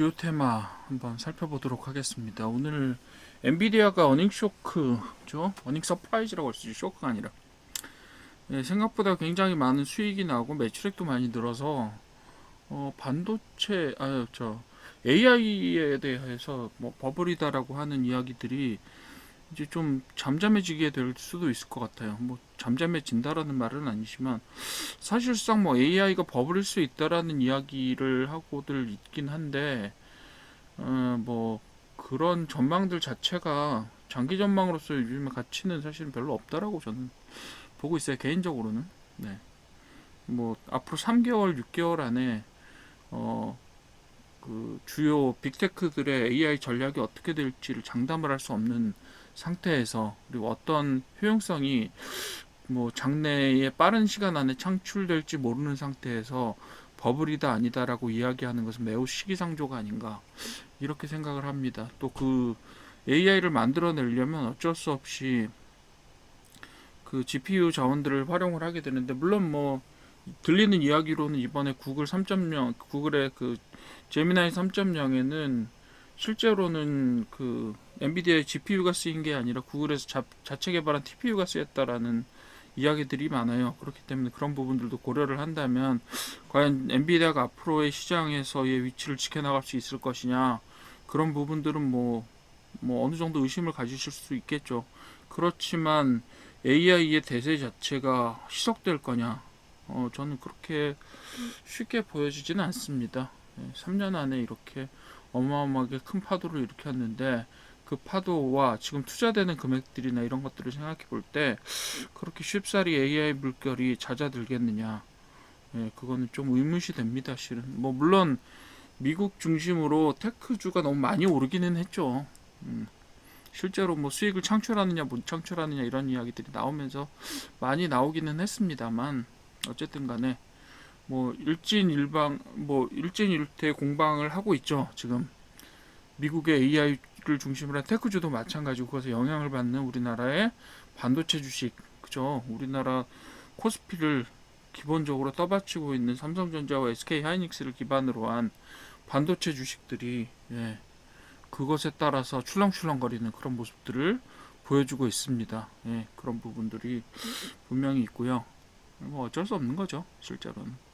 이 테마 한번 살펴보도록 하겠습니다. 오늘 엔비디아가 어닝 쇼크죠? 어닝 서프라이즈라고 할 수 있죠. 쇼크가 아니라. 생각보다 굉장히 많은 수익이 나고 매출액도 많이 늘어서 반도체 AI에 대해서 뭐 버블이다라고 하는 이야기들이 이제 좀 잠잠해지게 될 수도 있을 것 같아요. 뭐 잠잠해진다라는 말은 아니지만 사실상 뭐 AI가 버블일 수 있다라는 이야기를 하고들 있긴 한데 뭐 그런 전망들 자체가 장기 전망으로서 요즘에 가치는 사실은 별로 없다라고 저는 보고 있어요. 개인적으로는. 네. 뭐 앞으로 3개월, 6개월 안에 어 그 주요 빅테크들의 AI 전략이 어떻게 될지를 장담을 할 수 없는 상태에서, 그리고 어떤 효용성이 뭐 장래에 빠른 시간 안에 창출될지 모르는 상태에서 버블이다 아니다라고 이야기하는 것은 매우 시기상조가 아닌가 이렇게 생각을 합니다. 또 그 AI를 만들어내려면 어쩔 수 없이 그 GPU 자원들을 활용을 하게 되는데, 물론 뭐 들리는 이야기로는 이번에 구글 3.0, 구글의 그 제미나이 3.0에는 실제로는 그 엔비디아의 GPU가 쓰인 게 아니라 구글에서 자체 개발한 TPU가 쓰였다라는 이야기들이 많아요. 그렇기 때문에 그런 부분들도 고려를 한다면 과연 엔비디아가 앞으로의 시장에서의 위치를 지켜나갈 수 있을 것이냐, 그런 부분들은 뭐 어느 정도 의심을 가지실 수 있겠죠. 그렇지만 AI의 대세 자체가 희석될 거냐? 저는 그렇게 쉽게 보여지지는 않습니다. 3년 안에 이렇게 어마어마하게 큰 파도를 일으켰는데, 그 파도와 지금 투자되는 금액들이나 이런 것들을 생각해 볼 때 그렇게 쉽사리 AI 물결이 잦아들겠느냐? 그거는 좀 의문시 됩니다, 실은. 뭐 물론 미국 중심으로 테크주가 너무 많이 오르기는 했죠. 실제로 뭐 수익을 창출하느냐 못 창출하느냐 이런 이야기들이 나오면서 많이 나오기는 했습니다만, 어쨌든 간에 뭐 일진일퇴 공방을 하고 있죠. 지금 미국의 AI를 중심으로 한 테크주도 마찬가지고, 그것에 영향을 받는 우리나라의 반도체 주식, 그죠? 우리나라 코스피를 기본적으로 떠받치고 있는 삼성전자와 SK 하이닉스를 기반으로 한 반도체 주식들이 그것에 따라서 출렁출렁거리는 그런 모습들을 보여주고 있습니다. 그런 부분들이 분명히 있고요. 뭐 어쩔 수 없는 거죠, 실제로는.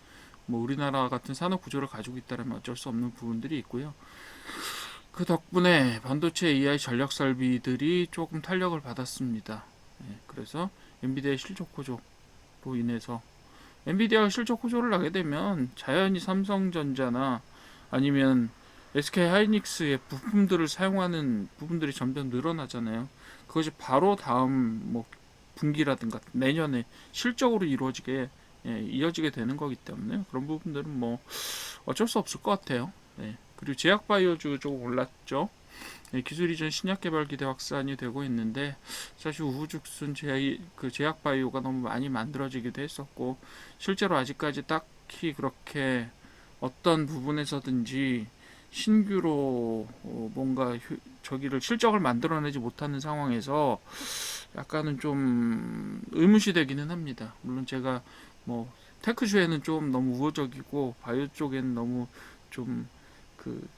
뭐 우리나라 같은 산업 구조를 가지고 있다면 어쩔 수 없는 부분들이 있고요. 그 덕분에 반도체 AI 전략 설비들이 조금 탄력을 받았습니다. 그래서 엔비디아의 실적 호조로 인해서, 엔비디아가 실적 호조를 하게 되면 자연히 삼성전자나 아니면 SK 하이닉스의 부품들을 사용하는 부분들이 점점 늘어나잖아요. 그것이 바로 다음 뭐 분기라든가 내년에 실적으로 이어지게 되는 거기 때문에 그런 부분들은 뭐 어쩔 수 없을 것 같아요. 그리고 제약바이오주 조금 올랐죠. 기술 이전 신약 개발 기대 확산이 되고 있는데, 사실 우후죽순 제약바이오가 너무 많이 만들어지기도 했었고, 실제로 아직까지 딱히 그렇게 어떤 부분에서든지 신규로 뭔가 저기를 실적을 만들어내지 못하는 상황에서 약간은 좀 의문시되기는 합니다. 물론 제가 뭐 테크주에는 좀 너무 우호적이고 바이오 쪽에는 너무 좀 그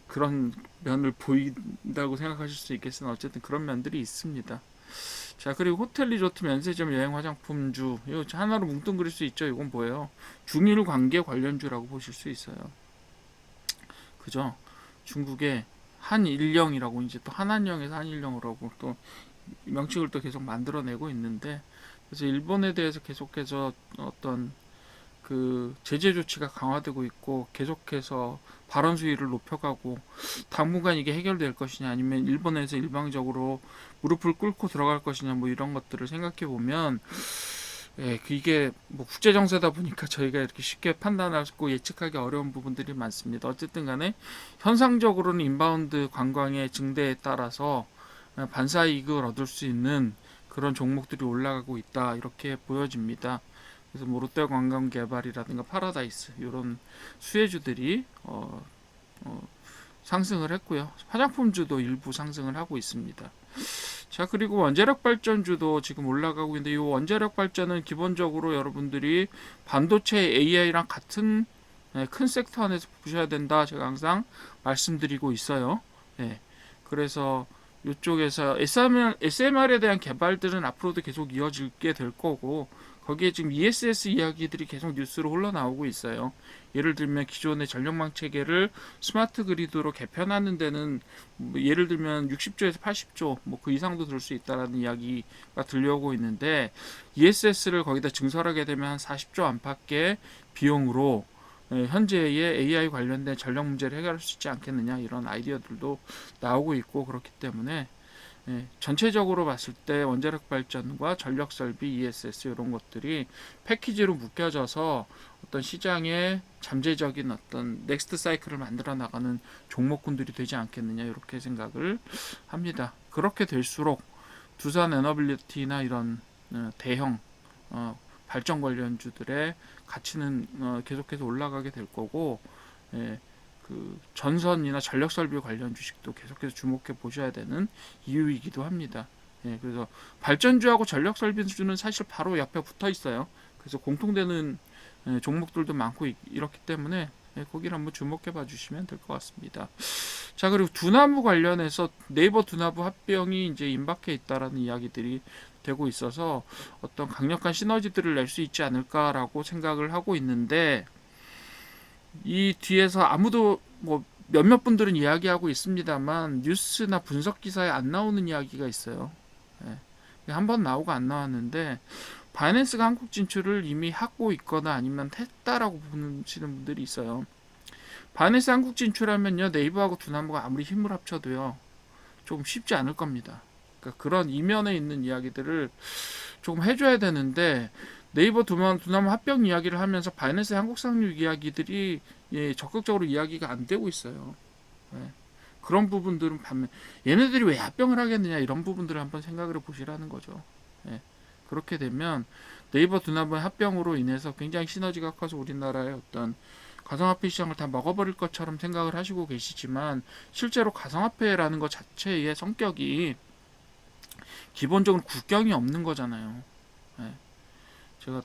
그런 면을 보인다고 생각하실 수 있겠으나 어쨌든 그런 면들이 있습니다. 자, 그리고 호텔 리조트 면세점 여행 화장품주, 이거 하나로 뭉뚱그릴 수 있죠. 이건 뭐예요? 중일 관계 관련주라고 보실 수 있어요. 그죠? 중국의 한일령이라고, 이제 또 한한령에서 한일령이라고 또 명칭을 또 계속 만들어내고 있는데, 그래서 일본에 대해서 계속해서 어떤 그 제재 조치가 강화되고 있고, 계속해서 발언 수위를 높여가고, 당분간 이게 해결될 것이냐 아니면 일본에서 일방적으로 무릎을 꿇고 들어갈 것이냐, 뭐 이런 것들을 생각해 보면, 이게 뭐 국제 정세다 보니까 저희가 이렇게 쉽게 판단하고 예측하기 어려운 부분들이 많습니다. 어쨌든 간에 현상적으로는 인바운드 관광의 증대에 따라서 반사 이익을 얻을 수 있는 그런 종목들이 올라가고 있다, 이렇게 보여집니다. 그래서 뭐 롯데관광개발이라든가 파라다이스 이런 수혜주들이 상승을 했고요. 화장품주도 일부 상승을 하고 있습니다. 자, 그리고 원자력 발전주도 지금 올라가고 있는데, 이 원자력 발전은 기본적으로 여러분들이 반도체 AI랑 같은 큰 섹터 안에서 보셔야 된다. 제가 항상 말씀드리고 있어요. 예, 그래서 이쪽에서 SMR에 대한 개발들은 앞으로도 계속 이어지게 될 거고 거기에 지금 ESS 이야기들이 계속 뉴스로 흘러나오고 있어요. 예를 들면 기존의 전력망 체계를 스마트 그리드로 개편하는 데는 뭐 예를 들면 60조에서 80조 뭐 그 이상도 들 수 있다라는 이야기가 들려오고 있는데 ESS를 거기다 증설하게 되면 한 40조 안팎의 비용으로 현재의 AI 관련된 전력 문제를 해결할 수 있지 않겠느냐 이런 아이디어들도 나오고 있고 그렇기 때문에 전체적으로 봤을 때 원자력 발전과 전력 설비, ESS 이런 것들이 패키지로 묶여져서 어떤 시장의 잠재적인 어떤 넥스트 사이클을 만들어 나가는 종목군들이 되지 않겠느냐 이렇게 생각을 합니다. 그렇게 될수록 두산 에너빌리티나 이런 대형 발전 관련주들의 가치는 계속해서 올라가게 될 거고 그 전선이나 전력 설비 관련 주식도 계속해서 주목해 보셔야 되는 이유이기도 합니다. 그래서 발전주하고 전력 설비주는 사실 바로 옆에 붙어 있어요. 그래서 공통되는 종목들도 많고 이렇기 때문에 거기를 한번 주목해 봐 주시면 될 것 같습니다. 자, 그리고 두나무 관련해서 네이버 두나무 합병이 이제 임박해 있다라는 이야기들이 되고 있어서 어떤 강력한 시너지들을 낼 수 있지 않을까라고 생각을 하고 있는데 이 뒤에서 아무도 뭐 몇몇 분들은 이야기하고 있습니다만 뉴스나 분석 기사에 안 나오는 이야기가 있어요. 한 번 나오고 안 나왔는데 바이낸스가 한국 진출을 이미 하고 있거나 아니면 했다라고 보시는 분들이 있어요. 바이낸스 한국 진출하면요 네이버하고 두나무가 아무리 힘을 합쳐도요 조금 쉽지 않을 겁니다. 그러니까 그런 이면에 있는 이야기들을 조금 해줘야 되는데 네이버 두나무 합병 이야기를 하면서 바이낸스 한국 상륙 이야기들이 적극적으로 이야기가 안 되고 있어요. 그런 부분들은 반면 얘네들이 왜 합병을 하겠느냐 이런 부분들을 한번 생각을 보시라는 거죠. 그렇게 되면 네이버 두나무의 합병으로 인해서 굉장히 시너지가 커서 우리나라의 어떤 가상화폐 시장을 다 먹어버릴 것처럼 생각을 하시고 계시지만 실제로 가상화폐라는 것 자체의 성격이 기본적으로 국경이 없는 거잖아요. 제가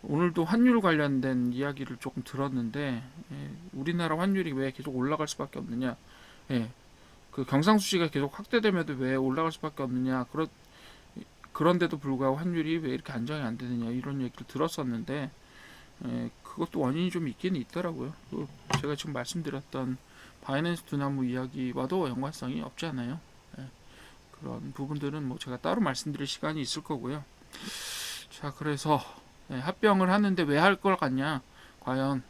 오늘도 환율 관련된 이야기를 조금 들었는데 우리나라 환율이 왜 계속 올라갈 수밖에 없느냐, 그 경상수지가 계속 확대됨에도 왜 올라갈 수밖에 없느냐, 그런데도 불구하고 환율이 왜 이렇게 안정이 안 되느냐 이런 얘기를 들었었는데 그것도 원인이 좀 있긴 있더라고요. 제가 지금 말씀드렸던 바이낸스 두나무 이야기와도 연관성이 없지 않아요. 그런 부분들은 뭐 제가 따로 말씀드릴 시간이 있을 거고요. 자, 그래서 합병을 하는데 왜 할 걸 같냐? 과연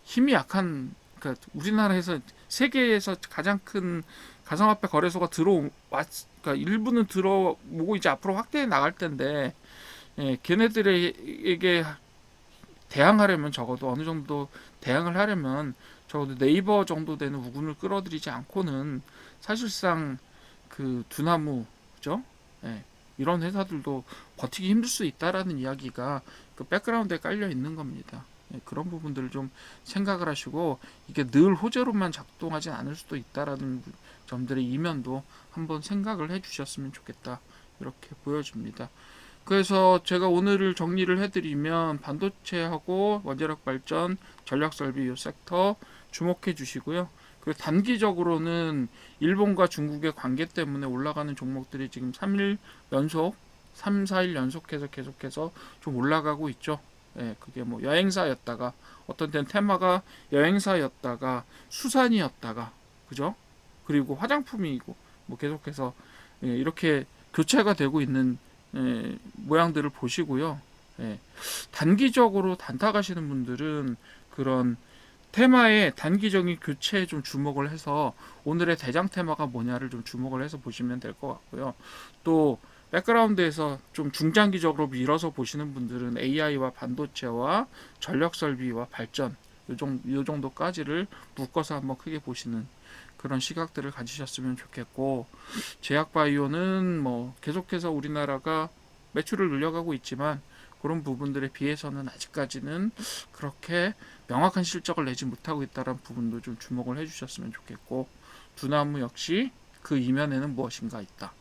힘이 약한, 그러니까 우리나라에서 세계에서 가장 큰 가상화폐 거래소가 그러니까 일부는 들어오고 이제 앞으로 확대해 나갈 텐데 걔네들에게 대항하려면 적어도 어느 정도 대항을 하려면 적어도 네이버 정도 되는 우군을 끌어들이지 않고는 사실상 그 두나무, 그죠? 이런 회사들도 버티기 힘들 수 있다라는 이야기가 그 백그라운드에 깔려 있는 겁니다. 그런 부분들을 좀 생각을 하시고 이게 늘 호재로만 작동하지 않을 수도 있다라는 점들의 이면도 한번 생각을 해주셨으면 좋겠다 이렇게 보여집니다. 그래서 제가 오늘을 정리를 해드리면 반도체하고 원자력 발전, 전략 설비 이 섹터 주목해 주시고요. 그리고 단기적으로는 일본과 중국의 관계 때문에 올라가는 종목들이 지금 3일 연속, 3, 4일 연속해서 계속해서 좀 올라가고 있죠. 그게 뭐 여행사였다가 어떤 때는 테마가 여행사였다가 수산이었다가 그죠? 그리고 화장품이고 뭐 계속해서 이렇게 교체가 되고 있는 모양들을 보시고요. 단기적으로 단타 가시는 분들은 그런 테마의 단기적인 교체에 좀 주목을 해서 오늘의 대장 테마가 뭐냐를 좀 주목을 해서 보시면 될 것 같고요. 또 백그라운드에서 좀 중장기적으로 밀어서 보시는 분들은 AI와 반도체와 전력 설비와 발전 요 정도까지를 묶어서 한번 크게 보시는 그런 시각들을 가지셨으면 좋겠고, 제약바이오는 뭐 계속해서 우리나라가 매출을 늘려가고 있지만 그런 부분들에 비해서는 아직까지는 그렇게 명확한 실적을 내지 못하고 있다는 부분도 좀 주목을 해주셨으면 좋겠고, 두나무 역시 그 이면에는 무엇인가 있다.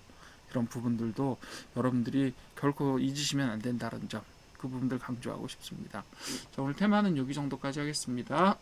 이런 부분들도 여러분들이 결코 잊으시면 안 된다는 점 그 부분들 강조하고 싶습니다. 자, 오늘 테마는 여기 정도까지 하겠습니다.